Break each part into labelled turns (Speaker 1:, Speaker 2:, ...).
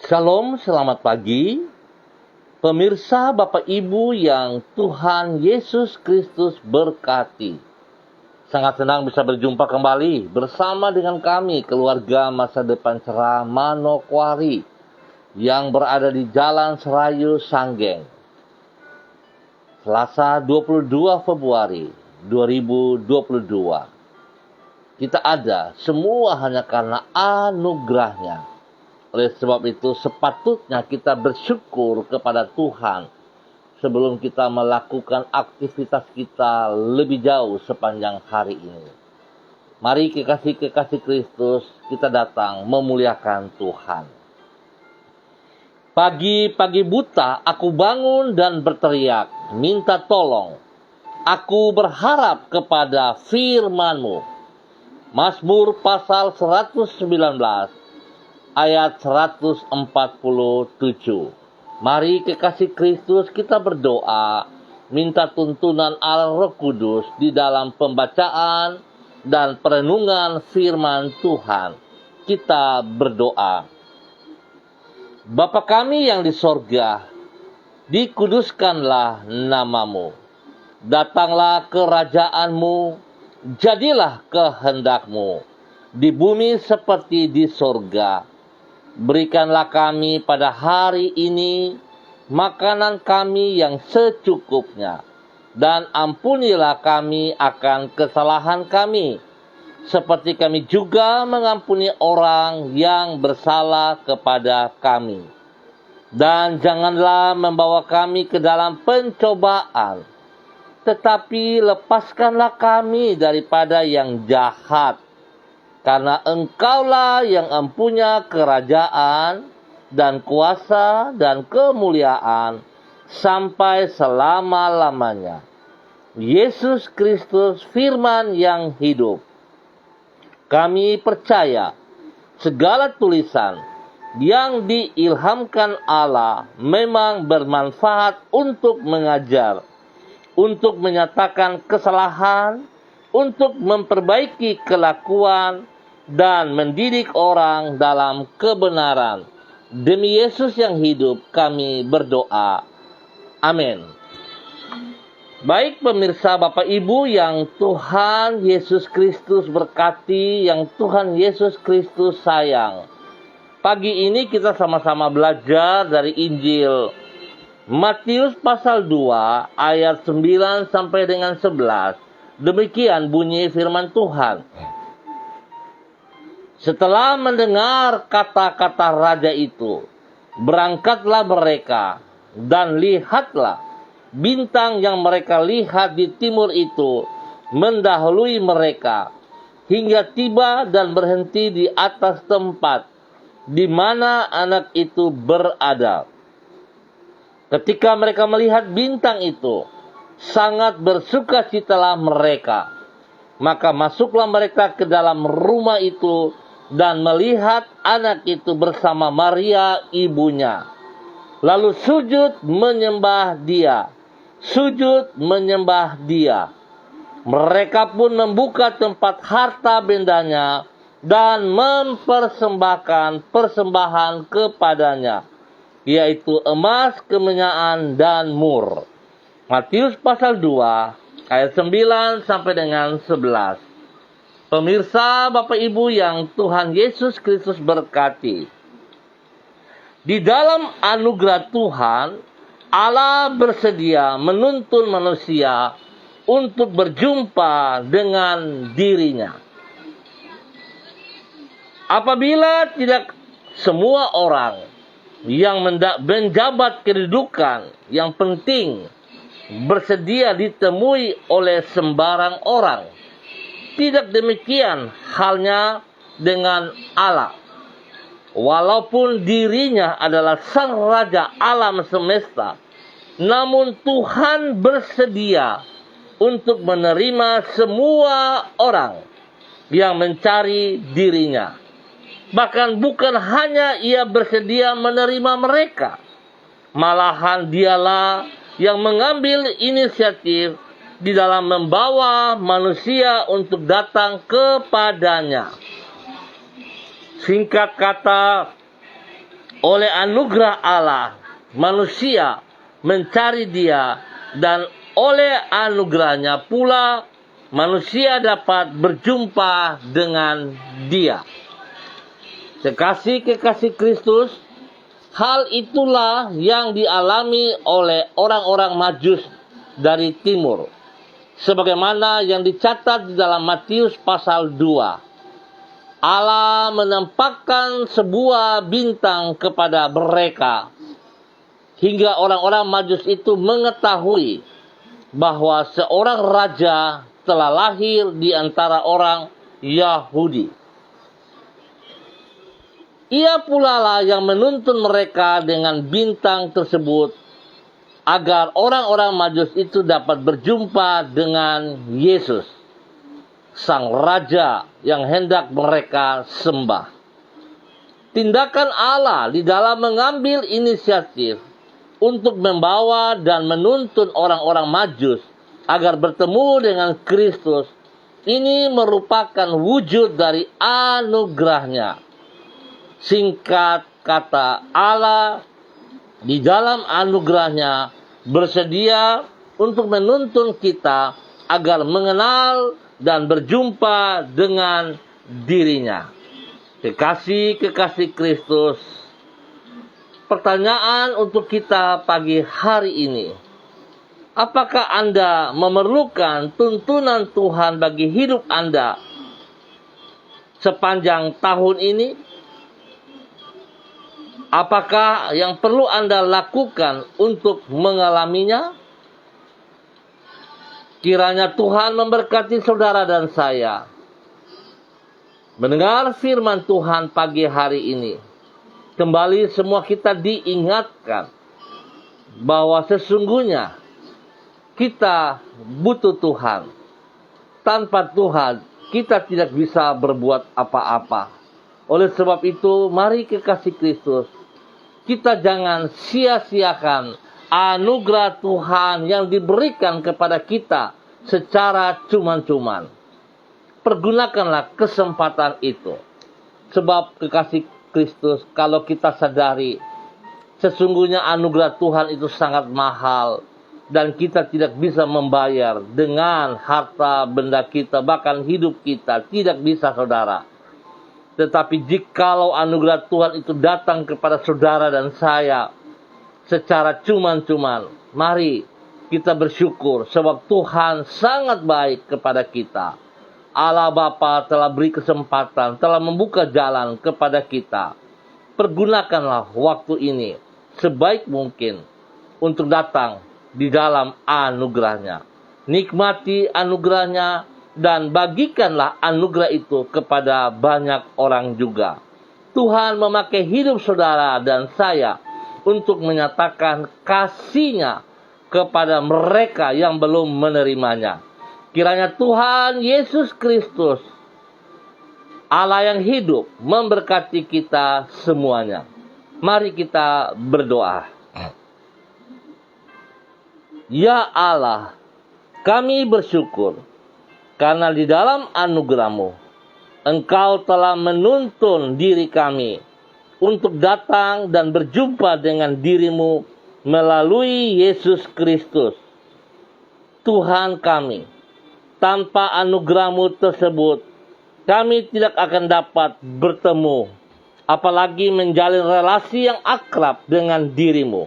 Speaker 1: Shalom, selamat pagi. Pemirsa, Bapak Ibu yang Tuhan Yesus Kristus berkati. Sangat senang bisa berjumpa kembali bersama dengan kami, keluarga Masa Depan Cerah Manokwari, yang berada di Jalan Serayu Sanggeng. Selasa 22 Februari 2022. Kita ada semua hanya karena anugerahnya. Oleh sebab itu sepatutnya kita bersyukur kepada Tuhan sebelum kita melakukan aktivitas kita lebih jauh sepanjang hari ini. Mari kekasih-kekasih Kristus, kita datang memuliakan Tuhan. Pagi-pagi buta aku bangun dan berteriak, minta tolong. Aku berharap kepada firman-Mu. Mazmur pasal 119 ayat 147. Mari kekasih Kristus kita berdoa, minta tuntunan Allah Roh Kudus di dalam pembacaan dan perenungan firman Tuhan. Kita berdoa. Bapa kami yang di sorga, dikuduskanlah nama-Mu. Datanglah kerajaan-Mu, jadilah kehendak-Mu di bumi seperti di sorga. Berikanlah kami pada hari ini makanan kami yang secukupnya, dan ampunilah kami akan kesalahan kami, seperti kami juga mengampuni orang yang bersalah kepada kami. Dan janganlah membawa kami ke dalam pencobaan, tetapi lepaskanlah kami daripada yang jahat. Karena Engkaulah yang empunya kerajaan dan kuasa dan kemuliaan sampai selama-lamanya. Yesus Kristus firman yang hidup. Kami percaya segala tulisan yang diilhamkan Allah memang bermanfaat untuk mengajar, untuk menyatakan kesalahan, untuk memperbaiki kelakuan, dan mendidik orang dalam kebenaran. Demi Yesus yang hidup kami berdoa. Amin. Baik pemirsa Bapak Ibu yang Tuhan Yesus Kristus berkati, yang Tuhan Yesus Kristus sayang. Pagi ini kita sama-sama belajar dari Injil Matius pasal 2 ayat 9 sampai dengan 11. Demikian bunyi firman Tuhan. Setelah mendengar kata-kata raja itu, berangkatlah mereka, dan lihatlah, bintang yang mereka lihat di timur itu mendahului mereka, hingga tiba dan berhenti di atas tempat di mana anak itu berada. Ketika mereka melihat bintang itu, sangat bersukacitalah mereka. Maka masuklah mereka ke dalam rumah itu dan melihat anak itu bersama Maria ibunya. Lalu sujud menyembah dia. Mereka pun membuka tempat harta bendanya dan mempersembahkan persembahan kepadanya, yaitu emas, kemenyan, dan mur. Matius pasal 2 ayat 9 sampai dengan 11. Pemirsa Bapak Ibu yang Tuhan Yesus Kristus berkati. Di dalam anugerah Tuhan, Allah bersedia menuntun manusia untuk berjumpa dengan dirinya. Apabila tidak semua orang yang menjabat kedudukan yang penting bersedia ditemui oleh sembarang orang, tidak demikian halnya dengan Allah. Walaupun dirinya adalah sang raja alam semesta, namun Tuhan bersedia untuk menerima semua orang yang mencari dirinya. Bahkan bukan hanya ia bersedia menerima mereka, malahan dialah yang mengambil inisiatif di dalam membawa manusia untuk datang kepadanya. Singkat kata, Oleh anugerah Allah, manusia mencari Dia, dan oleh anugerahnya pula manusia dapat berjumpa dengan Dia. Kekasih-kekasih Kristus, hal itulah yang dialami oleh orang-orang Majus dari timur, sebagaimana yang dicatat di dalam Matius pasal 2. Allah menampakkan sebuah bintang kepada mereka, hingga orang-orang Majus itu mengetahui bahwa seorang raja telah lahir di antara orang Yahudi. Ia pula lah yang menuntun mereka dengan bintang tersebut, agar orang-orang Majus itu dapat berjumpa dengan Yesus, Sang Raja yang hendak mereka sembah. Tindakan Allah di dalam mengambil inisiatif untuk membawa dan menuntun orang-orang Majus agar bertemu dengan Kristus, ini merupakan wujud dari anugerahnya. Singkat kata, Allah di dalam anugerahnya bersedia untuk menuntun kita agar mengenal dan berjumpa dengan dirinya. Kekasih-kekasih Kristus, pertanyaan untuk kita pagi hari ini: apakah Anda memerlukan tuntunan Tuhan bagi hidup Anda sepanjang tahun ini? Apakah yang perlu Anda lakukan untuk mengalaminya? Kiranya Tuhan memberkati saudara dan saya mendengar firman Tuhan pagi hari ini. Kembali semua kita diingatkan bahwa sesungguhnya kita butuh Tuhan. Tanpa Tuhan kita tidak bisa berbuat apa-apa. Oleh sebab itu, mari kekasih Kristus, kita jangan sia-siakan anugerah Tuhan yang diberikan kepada kita secara cuma-cuman. Pergunakanlah kesempatan itu. Sebab kekasih Kristus, kalau kita sadari sesungguhnya anugerah Tuhan itu sangat mahal, dan kita tidak bisa membayar dengan harta benda kita, bahkan hidup kita tidak bisa, saudara. Tetapi jikalau anugerah Tuhan itu datang kepada saudara dan saya secara cuman-cuman, mari kita bersyukur sebab Tuhan sangat baik kepada kita. Allah Bapa telah beri kesempatan, telah membuka jalan kepada kita. Pergunakanlah waktu ini sebaik mungkin untuk datang di dalam anugerahnya. Nikmati anugerahnya dan bagikanlah anugerah itu kepada banyak orang juga. Tuhan memakai hidup saudara dan saya untuk menyatakan kasih-Nya kepada mereka yang belum menerimanya. Kiranya Tuhan Yesus Kristus, Allah yang hidup, memberkati kita semuanya. Mari kita berdoa. Ya Allah, kami bersyukur karena di dalam anugerah-Mu, Engkau telah menuntun diri kami untuk datang dan berjumpa dengan diri-Mu melalui Yesus Kristus. Tuhan kami, tanpa anugerah-Mu tersebut, kami tidak akan dapat bertemu, apalagi menjalin relasi yang akrab dengan diri-Mu.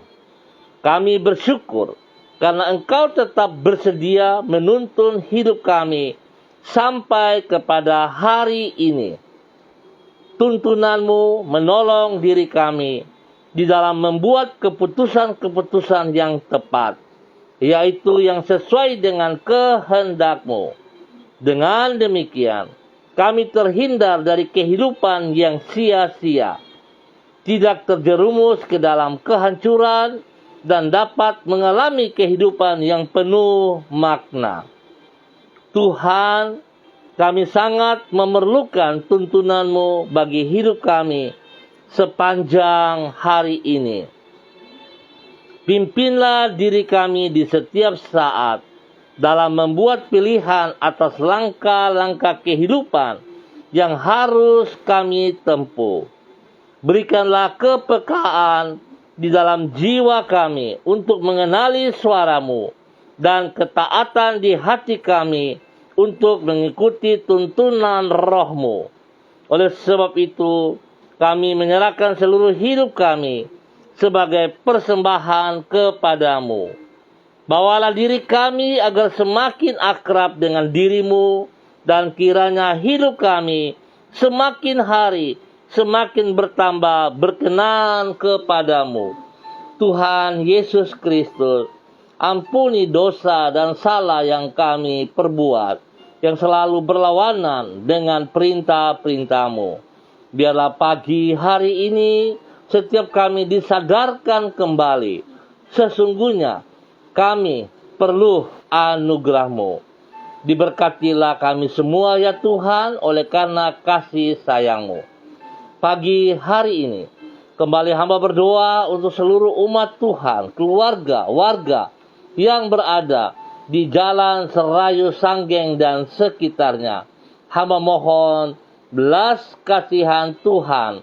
Speaker 1: Kami bersyukur karena Engkau tetap bersedia menuntun hidup kami sampai kepada hari ini. Tuntunan-Mu menolong diri kami di dalam membuat keputusan-keputusan yang tepat, yaitu yang sesuai dengan kehendak-Mu. Dengan demikian, kami terhindar dari kehidupan yang sia-sia, tidak terjerumus ke dalam kehancuran, dan dapat mengalami kehidupan yang penuh makna. Tuhan, kami sangat memerlukan tuntunan-Mu bagi hidup kami sepanjang hari ini. Pimpinlah diri kami di setiap saat dalam membuat pilihan atas langkah-langkah kehidupan yang harus kami tempuh. Berikanlah kepekaan di dalam jiwa kami untuk mengenali suara-Mu dan ketaatan di hati kami untuk mengikuti tuntunan Roh-Mu. Oleh sebab itu, kami menyerahkan seluruh hidup kami sebagai persembahan kepadamu. Bawalah diri kami agar semakin akrab dengan diri-Mu, dan kiranya hidup kami semakin hari semakin bertambah berkenan kepadamu. Tuhan Yesus Kristus, ampuni dosa dan salah yang kami perbuat, yang selalu berlawanan dengan perintah-perintah-Mu. Biarlah pagi hari ini setiap kami disadarkan kembali, sesungguhnya kami perlu anugerah-Mu. Diberkatilah kami semua ya Tuhan oleh karena kasih sayang-Mu. Pagi hari ini kembali hamba berdoa untuk seluruh umat Tuhan, keluarga, warga yang berada di Jalan Serayu Sanggeng dan sekitarnya. Hamba mohon belas kasihan Tuhan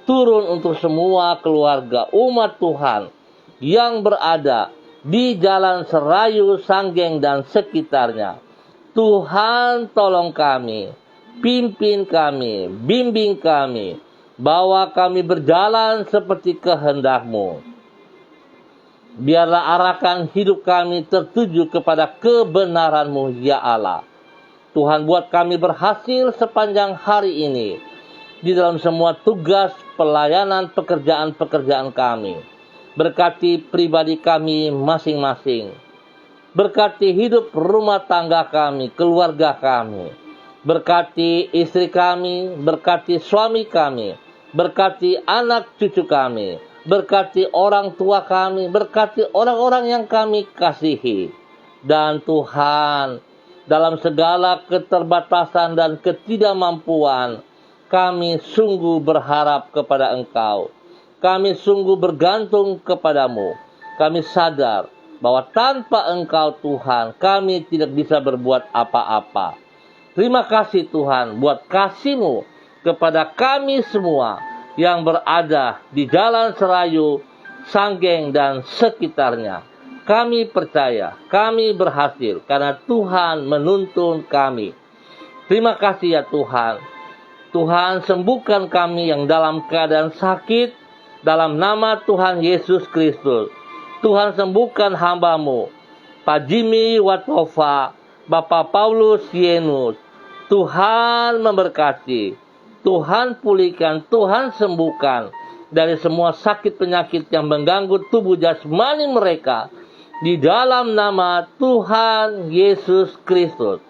Speaker 1: turun untuk semua keluarga umat Tuhan yang berada di Jalan Serayu Sanggeng dan sekitarnya. Tuhan tolong kami, pimpin kami, bimbing kami, bawa kami berjalan seperti kehendak-Mu. Biarlah arahkan hidup kami tertuju kepada kebenaran-Mu ya Allah. Tuhan, buat kami berhasil sepanjang hari ini di dalam semua tugas, pelayanan, pekerjaan-pekerjaan kami. Berkati pribadi kami masing-masing. Berkati hidup rumah tangga kami, keluarga kami. Berkati istri kami, berkati suami kami, berkati anak cucu kami, berkati orang tua kami, berkati orang-orang yang kami kasihi. Dan Tuhan, dalam segala keterbatasan dan ketidakmampuan, kami sungguh berharap kepada Engkau. Kami sungguh bergantung kepadamu. Kami sadar bahwa tanpa Engkau Tuhan, kami tidak bisa berbuat apa-apa. Terima kasih Tuhan buat kasih-Mu kepada kami semua yang berada di Jalan Serayu, Sanggeng dan sekitarnya. Kami percaya, kami berhasil karena Tuhan menuntun kami. Terima kasih ya Tuhan. Tuhan, sembuhkan kami yang dalam keadaan sakit dalam nama Tuhan Yesus Kristus. Tuhan, sembuhkan hamba-Mu, Pak Jimmy Watova, Bapak Paulus Yenus. Tuhan memberkati, Tuhan pulihkan, Tuhan sembuhkan dari semua sakit penyakit yang mengganggu tubuh jasmani mereka. Di dalam nama Tuhan Yesus Kristus.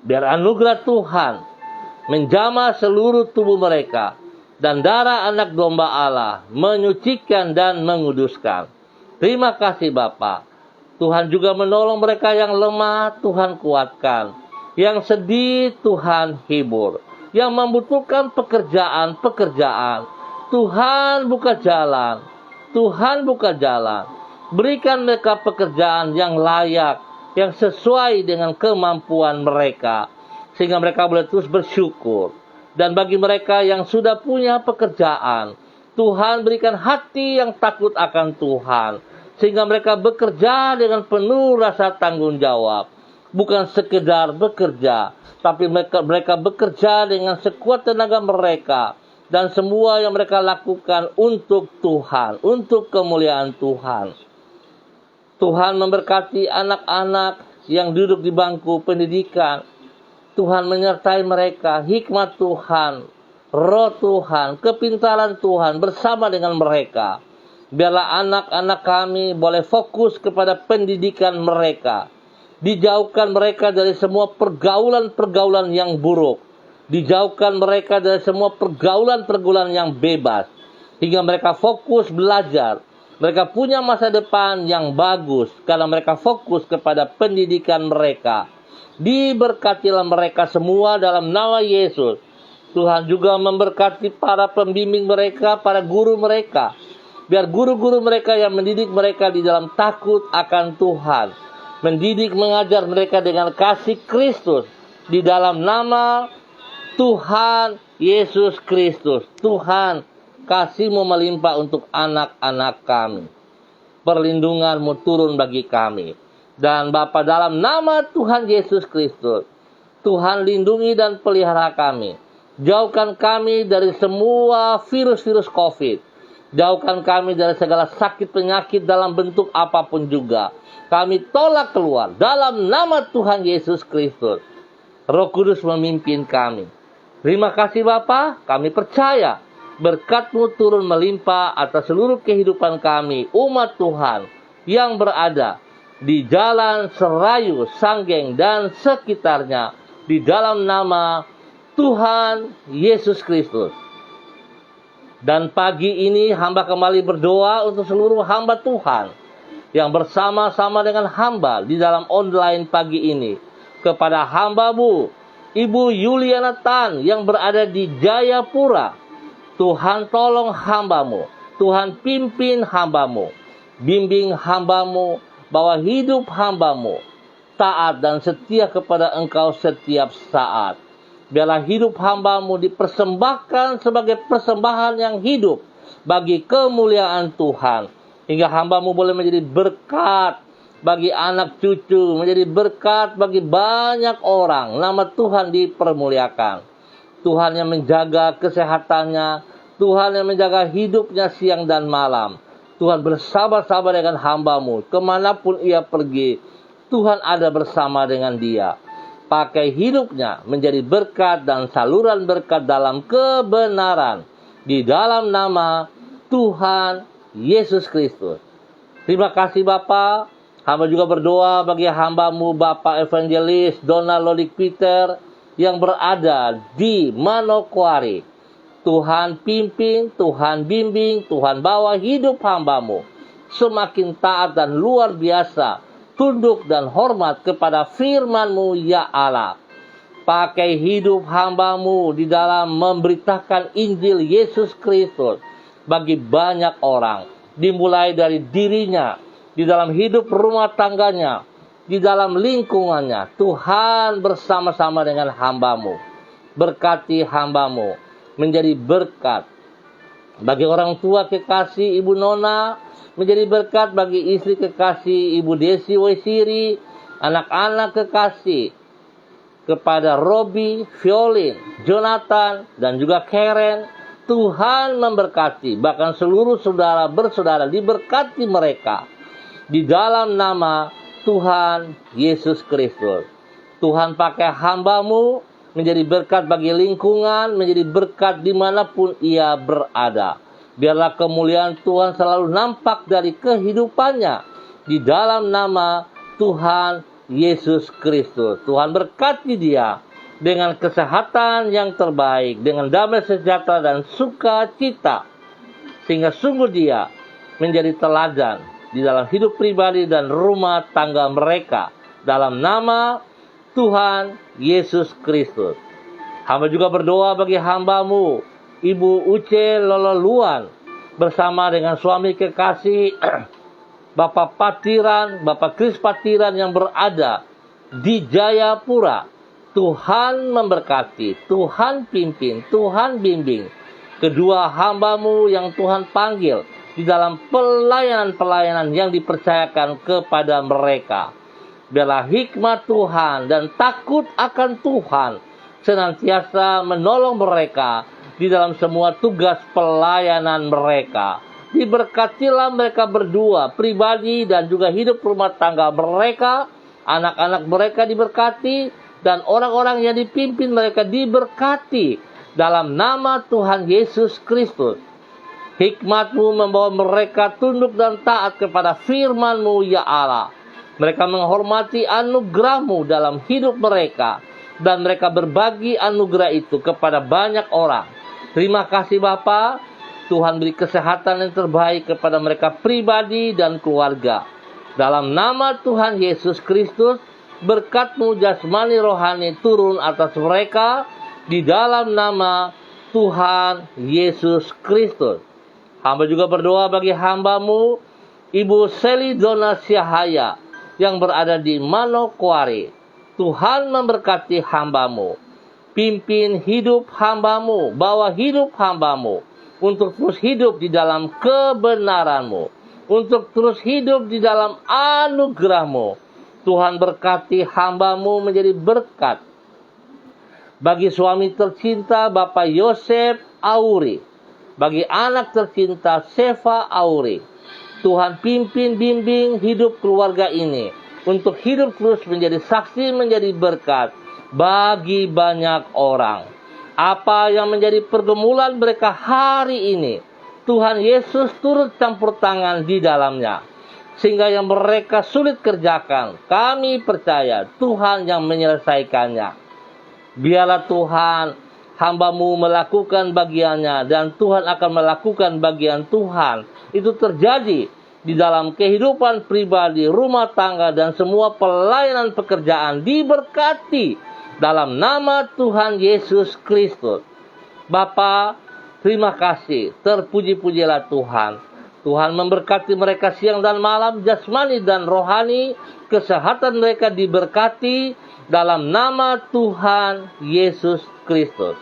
Speaker 1: Biar anugerah Tuhan menjamah seluruh tubuh mereka, dan darah anak domba Allah menyucikan dan menguduskan. Terima kasih Bapa. Tuhan juga menolong mereka yang lemah, Tuhan kuatkan. Yang sedih, Tuhan hibur. Yang membutuhkan pekerjaan, Tuhan buka jalan. Tuhan buka jalan. Berikan mereka pekerjaan yang layak, yang sesuai dengan kemampuan mereka, sehingga mereka boleh terus bersyukur. Dan bagi mereka yang sudah punya pekerjaan, Tuhan berikan hati yang takut akan Tuhan, sehingga mereka bekerja dengan penuh rasa tanggung jawab. Bukan sekedar bekerja, tapi mereka bekerja dengan sekuat tenaga mereka. Dan semua yang mereka lakukan untuk Tuhan, untuk kemuliaan Tuhan. Tuhan memberkati anak-anak yang duduk di bangku pendidikan. Tuhan menyertai mereka, hikmat Tuhan, roh Tuhan, kepintaran Tuhan bersama dengan mereka. Biarlah anak-anak kami boleh fokus kepada pendidikan mereka. Dijauhkan mereka dari semua pergaulan-pergaulan yang buruk. Dijauhkan mereka dari semua pergaulan-pergaulan yang bebas. Hingga mereka fokus belajar. Mereka punya masa depan yang bagus karena mereka fokus kepada pendidikan mereka. Diberkatilah mereka semua dalam nama Yesus. Tuhan juga memberkati para pembimbing mereka, para guru mereka. Biar guru-guru mereka yang mendidik mereka di dalam takut akan Tuhan. Mendidik, mengajar mereka dengan kasih Kristus. Di dalam nama Tuhan Yesus Kristus, Tuhan, kasih-Mu melimpah untuk anak-anak kami. Perlindungan-Mu turun bagi kami. Dan Bapa, dalam nama Tuhan Yesus Kristus, Tuhan lindungi dan pelihara kami. Jauhkan kami dari semua virus-virus COVID. Jauhkan kami dari segala sakit penyakit dalam bentuk apapun juga. Kami tolak keluar dalam nama Tuhan Yesus Kristus. Roh Kudus memimpin kami. Terima kasih Bapa, kami percaya berkat-Mu turun melimpah atas seluruh kehidupan kami, umat Tuhan yang berada di Jalan Serayu, Sanggeng, dan sekitarnya, di dalam nama Tuhan Yesus Kristus. Dan pagi ini hamba kembali berdoa untuk seluruh hamba Tuhan yang bersama-sama dengan hamba di dalam online pagi ini. Kepada hamba-Mu, Ibu Yuliana Tan yang berada di Jayapura, Tuhan tolong hamba-Mu, Tuhan pimpin hamba-Mu, bimbing hamba-Mu, bahwa hidup hamba-Mu taat dan setia kepada Engkau setiap saat. Biarlah hidup hamba-Mu dipersembahkan sebagai persembahan yang hidup bagi kemuliaan Tuhan. Hingga hamba-Mu boleh menjadi berkat bagi anak cucu, menjadi berkat bagi banyak orang. Nama Tuhan dipermuliakan. Tuhan yang menjaga kesehatannya, Tuhan yang menjaga hidupnya siang dan malam. Tuhan bersabar-sabar dengan hamba-Mu. Kemanapun ia pergi, Tuhan ada bersama dengan dia. Pakai hidupnya menjadi berkat dan saluran berkat dalam kebenaran. Di dalam nama Tuhan Yesus Kristus. Terima kasih Bapa. Hamba juga berdoa bagi hamba-Mu Bapak Evangelis Donald Lodik Peter yang berada di Manokwari. Tuhan pimpin, Tuhan bimbing, Tuhan bawa hidup hamba-Mu semakin taat dan luar biasa, tunduk dan hormat kepada firman-Mu ya Allah. Pakai hidup hamba-Mu di dalam memberitakan Injil Yesus Kristus bagi banyak orang, dimulai dari dirinya, di dalam hidup rumah tangganya, di dalam lingkungannya. Tuhan bersama-sama dengan hamba-Mu. Berkati hamba-Mu menjadi berkat bagi orang tua kekasih Ibu Nona, menjadi berkat bagi istri kekasih Ibu Desi Wesiri, anak-anak kekasih kepada Robi, Violin, Jonathan, dan juga Karen. Tuhan memberkati, bahkan seluruh saudara bersaudara diberkati mereka di dalam nama Tuhan Yesus Kristus. Tuhan pakai hamba-Mu menjadi berkat bagi lingkungan, menjadi berkat dimanapun ia berada. Biarlah kemuliaan Tuhan selalu nampak dari kehidupannya di dalam nama Tuhan Yesus Kristus. Tuhan berkati dia dengan kesehatan yang terbaik, dengan damai sejahtera dan sukacita, sehingga sungguh dia menjadi teladan di dalam hidup pribadi dan rumah tangga mereka. Dalam nama Tuhan Yesus Kristus. Hamba juga berdoa bagi hamba-Mu Ibu Uce Lololuan bersama dengan suami kekasih Bapak Patiran, Bapak Kris Patiran yang berada di Jayapura. Tuhan memberkati, Tuhan pimpin, Tuhan bimbing kedua hamba-Mu yang Tuhan panggil di dalam pelayanan-pelayanan yang dipercayakan kepada mereka. Biarlah hikmat Tuhan dan takut akan Tuhan senantiasa menolong mereka di dalam semua tugas pelayanan mereka. Diberkatilah mereka berdua, pribadi dan juga hidup rumah tangga mereka. Anak-anak mereka diberkati dan orang-orang yang dipimpin mereka diberkati dalam nama Tuhan Yesus Kristus. Hikmat-Mu membawa mereka tunduk dan taat kepada firman-Mu ya Allah. Mereka menghormati anugerah-Mu dalam hidup mereka, dan mereka berbagi anugerah itu kepada banyak orang. Terima kasih Bapa. Tuhan beri kesehatan yang terbaik kepada mereka pribadi dan keluarga. Dalam nama Tuhan Yesus Kristus, berkat-Mu jasmani rohani turun atas mereka di dalam nama Tuhan Yesus Kristus. Hamba juga berdoa bagi hamba-Mu Ibu Seli Dona Syahaya yang berada di Manokwari. Tuhan memberkati hamba-Mu. Pimpin hidup hamba-Mu, bawa hidup hamba-Mu untuk terus hidup di dalam kebenaran-Mu, untuk terus hidup di dalam anugerah-Mu. Tuhan berkati hamba-Mu menjadi berkat bagi suami tercinta Bapak Yosef Auri, bagi anak tercinta Seva Auri. Tuhan pimpin bimbing hidup keluarga ini untuk hidup terus menjadi saksi, menjadi berkat bagi banyak orang. Apa yang menjadi pergumulan mereka hari ini, Tuhan Yesus turut campur tangan di dalamnya. Sehingga yang mereka sulit kerjakan, kami percaya Tuhan yang menyelesaikannya. Biarlah Tuhan, hamba-Mu melakukan bagiannya, dan Tuhan akan melakukan bagian Tuhan. Itu terjadi di dalam kehidupan pribadi, rumah tangga, dan semua pelayanan pekerjaan diberkati dalam nama Tuhan Yesus Kristus. Bapa, terima kasih. Terpuji-pujilah Tuhan. Tuhan memberkati mereka siang dan malam, jasmani dan rohani. Kesehatan mereka diberkati dalam nama Tuhan Yesus Kristus.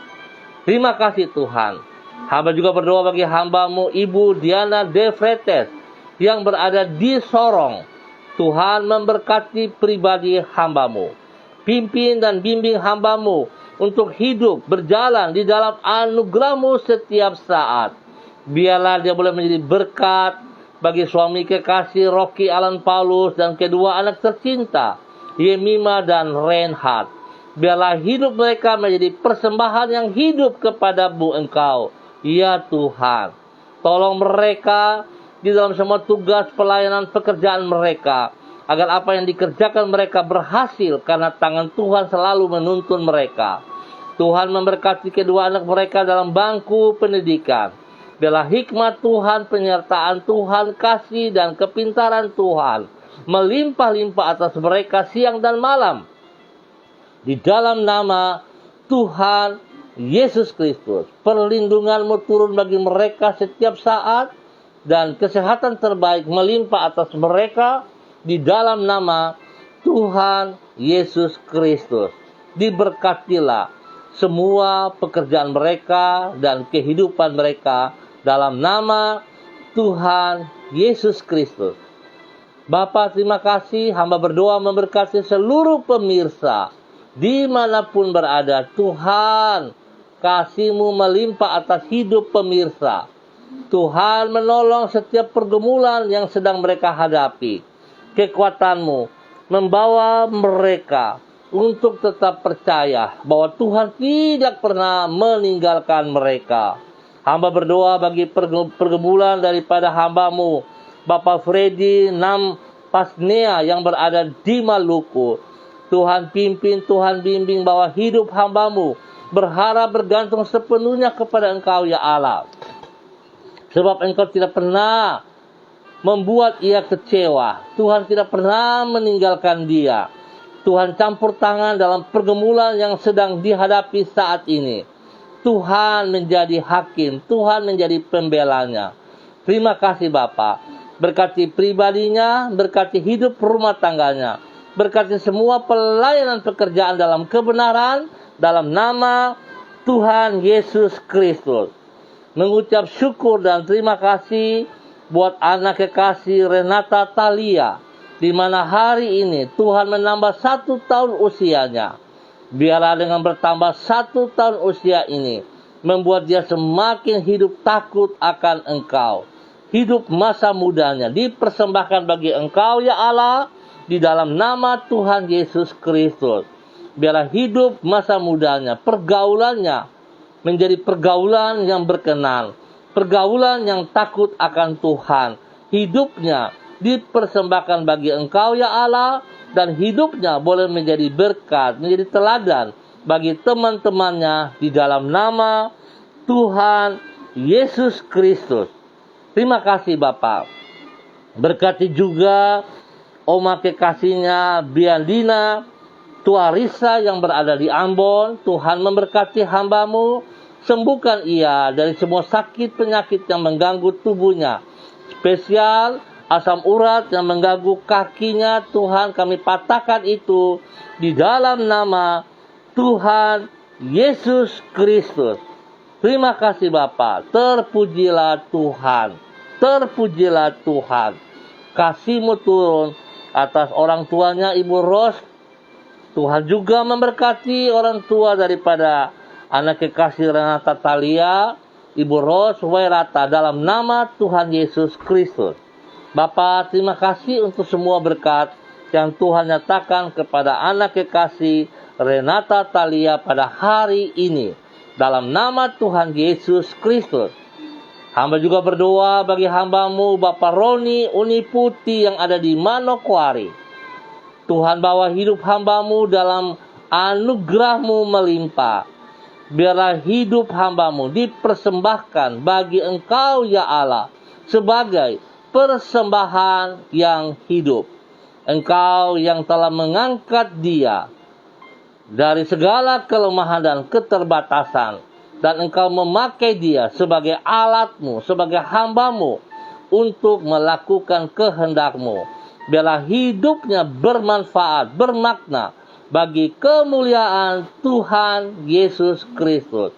Speaker 1: Terima kasih Tuhan. Hamba juga berdoa bagi hamba-Mu Ibu Diana De Fretes yang berada di Sorong. Tuhan memberkati pribadi hamba-Mu. Pimpin dan bimbing hamba-Mu untuk hidup berjalan di dalam anugerah-Mu setiap saat. Biarlah dia boleh menjadi berkat bagi suami kekasih Rocky Alan Paulus dan kedua anak tercinta Yemima dan Reinhard. Biarlah hidup mereka menjadi persembahan yang hidup kepada-Mu Engkau, ya Tuhan. Tolong mereka di dalam semua tugas pelayanan pekerjaan mereka, agar apa yang dikerjakan mereka berhasil karena tangan Tuhan selalu menuntun mereka. Tuhan memberkati kedua anak mereka dalam bangku pendidikan. Biarlah hikmat Tuhan, penyertaan Tuhan, kasih dan kepintaran Tuhan melimpah-limpah atas mereka siang dan malam. Di dalam nama Tuhan Yesus Kristus, perlindungan-Mu turun bagi mereka setiap saat, dan kesehatan terbaik melimpah atas mereka. Di dalam nama Tuhan Yesus Kristus, diberkatilah semua pekerjaan mereka dan kehidupan mereka dalam nama Tuhan Yesus Kristus. Bapa, terima kasih. Hamba berdoa memberkati seluruh pemirsa dimanapun berada. Tuhan, kasih-Mu melimpah atas hidup pemirsa. Tuhan menolong setiap pergumulan yang sedang mereka hadapi. Kekuatan-Mu membawa mereka untuk tetap percaya bahwa Tuhan tidak pernah meninggalkan mereka. Hamba berdoa bagi pergumulan daripada hamba-Mu Bapak Freddy Nam Pasnea yang berada di Maluku. Tuhan pimpin, Tuhan bimbing bahwa hidup hamba-Mu berharap bergantung sepenuhnya kepada Engkau, ya Allah. Sebab Engkau tidak pernah membuat ia kecewa. Tuhan tidak pernah meninggalkan dia. Tuhan campur tangan dalam pergumulan yang sedang dihadapi saat ini. Tuhan menjadi hakim, Tuhan menjadi pembelanya. Terima kasih Bapa. Berkati pribadinya, berkati hidup rumah tangganya, berkati semua pelayanan pekerjaan dalam kebenaran, dalam nama Tuhan Yesus Kristus. Mengucap syukur dan terima kasih buat anak kekasih Renata Talia, di mana hari ini Tuhan menambah 1 tahun usianya. Biarlah dengan bertambah 1 tahun usia ini membuat dia semakin hidup takut akan Engkau. Hidup masa mudanya dipersembahkan bagi Engkau, ya Allah, di dalam nama Tuhan Yesus Kristus. Biarlah hidup masa mudanya, pergaulannya menjadi pergaulan yang berkenan, pergaulan yang takut akan Tuhan. Hidupnya dipersembahkan bagi Engkau, ya Allah, dan hidupnya boleh menjadi berkat, menjadi teladan bagi teman-temannya di dalam nama Tuhan Yesus Kristus. Terima kasih Bapak. Berkati juga Oma kekasihnya Biandina Tuarisa yang berada di Ambon. Tuhan memberkati hamba-Mu, sembuhkan ia dari semua sakit penyakit yang mengganggu tubuhnya. Spesial asam urat yang mengganggu kakinya, Tuhan kami patahkan itu di dalam nama Tuhan Yesus Kristus. Terima kasih Bapa. Terpujilah Tuhan. Terpujilah Tuhan. Kasih-Mu turun atas orang tuanya Ibu Ros. Tuhan juga memberkati orang tua daripada anak kekasih Renata Thalia, Ibu Ros Wairata, dalam nama Tuhan Yesus Kristus. Bapa, terima kasih untuk semua berkat yang Tuhan nyatakan kepada anak kekasih Renata Thalia pada hari ini. Dalam nama Tuhan Yesus Kristus. Hamba juga berdoa bagi hamba-Mu Bapak Roni Uniputi yang ada di Manokwari. Tuhan, bawa hidup hamba-Mu dalam anugerah-Mu melimpah. Biarlah hidup hamba-Mu dipersembahkan bagi Engkau ya Allah sebagai persembahan yang hidup. Engkau yang telah mengangkat dia dari segala kelemahan dan keterbatasan, dan Engkau memakai dia sebagai alat-Mu, sebagai hamba-Mu untuk melakukan kehendak-Mu. Biarlah hidupnya bermanfaat, bermakna bagi kemuliaan Tuhan Yesus Kristus.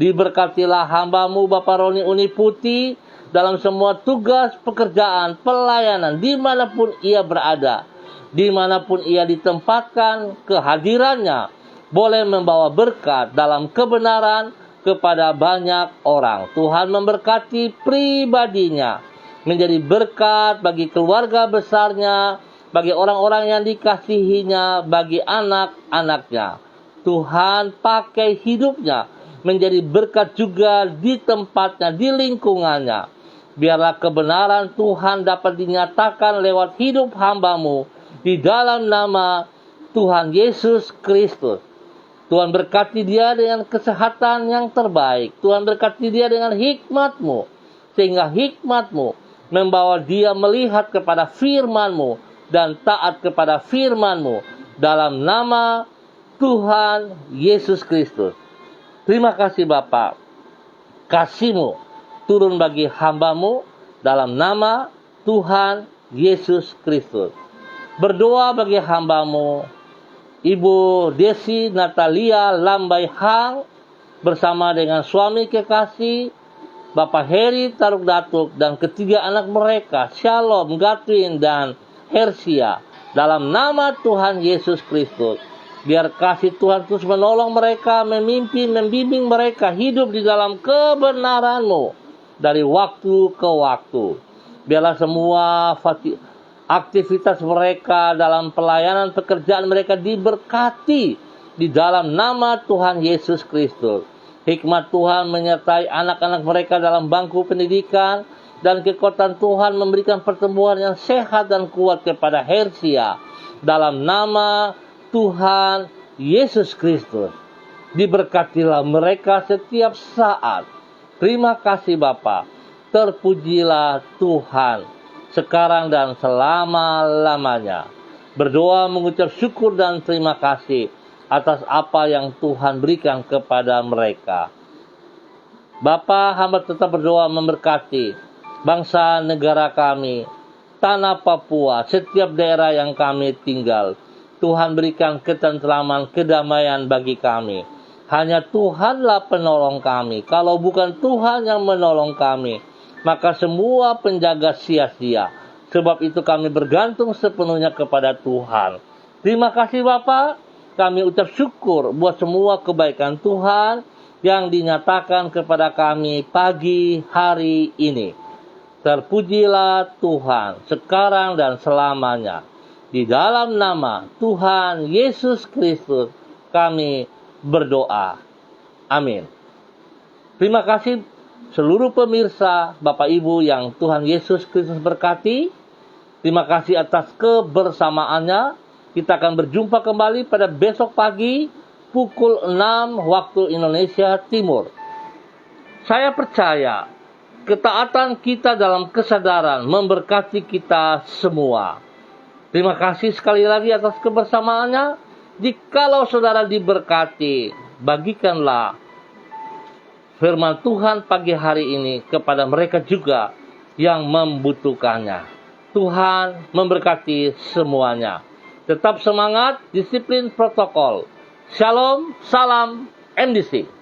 Speaker 1: Diberkatilah hamba-Mu Bapak Roni Uniputi dalam semua tugas, pekerjaan, pelayanan, dimanapun ia berada. Dimanapun ia ditempatkan, kehadirannya boleh membawa berkat dalam kebenaran kepada banyak orang. Tuhan memberkati pribadinya, menjadi berkat bagi keluarga besarnya, bagi orang-orang yang dikasihinya, bagi anak-anaknya. Tuhan pakai hidupnya menjadi berkat juga di tempatnya, di lingkungannya. Biarlah kebenaran Tuhan dapat dinyatakan lewat hidup hamba-Mu di dalam nama Tuhan Yesus Kristus. Tuhan berkati dia dengan kesehatan yang terbaik. Tuhan berkati dia dengan hikmat-Mu, sehingga hikmat-Mu membawa dia melihat kepada firman-Mu dan taat kepada firman-Mu dalam nama Tuhan Yesus Kristus. Terima kasih Bapa. Kasih-Mu turun bagi hamba-Mu dalam nama Tuhan Yesus Kristus. Berdoa bagi hamba-Mu Ibu Desi Natalia Lambai Hang bersama dengan suami kekasih Bapak Heri Taruk Datuk dan ketiga anak mereka Shalom, Gatwin dan Hersia. Dalam nama Tuhan Yesus Kristus, biar kasih Tuhan terus menolong mereka, memimpin, membimbing mereka hidup di dalam kebenaran-Mu dari waktu ke waktu. Biarlah semua aktivitas mereka dalam pelayanan pekerjaan mereka diberkati di dalam nama Tuhan Yesus Kristus. Hikmat Tuhan menyertai anak-anak mereka dalam bangku pendidikan, dan kekuatan Tuhan memberikan pertumbuhan yang sehat dan kuat kepada Hersia. Dalam nama Tuhan Yesus Kristus, diberkatilah mereka setiap saat. Terima kasih Bapa. Terpujilah Tuhan sekarang dan selama-lamanya. Berdoa mengucap syukur dan terima kasih atas apa yang Tuhan berikan kepada mereka. Bapa, hamba tetap berdoa memberkati bangsa negara kami, tanah Papua, setiap daerah yang kami tinggal. Tuhan berikan ketentraman, kedamaian bagi kami. Hanya Tuhanlah penolong kami. Kalau bukan Tuhan yang menolong kami, maka semua penjaga sia-sia. Sebab itu kami bergantung sepenuhnya kepada Tuhan. Terima kasih Bapa. Kami ucap syukur buat semua kebaikan Tuhan yang dinyatakan kepada kami pagi hari ini. Terpujilah Tuhan sekarang dan selamanya. Di dalam nama Tuhan Yesus Kristus kami berdoa. Amin. Terima kasih seluruh pemirsa, Bapak Ibu yang Tuhan Yesus Kristus berkati. Terima kasih atas kebersamaannya. Kita akan berjumpa kembali pada besok pagi pukul 6 waktu Indonesia Timur. Saya percaya ketaatan kita dalam kesadaran memberkati kita semua. Terima kasih sekali lagi atas kebersamaannya. Jikalau saudara diberkati, bagikanlah firman Tuhan pagi hari ini kepada mereka juga yang membutuhkannya. Tuhan memberkati semuanya. Tetap semangat, disiplin protokol. Shalom, salam, MDC.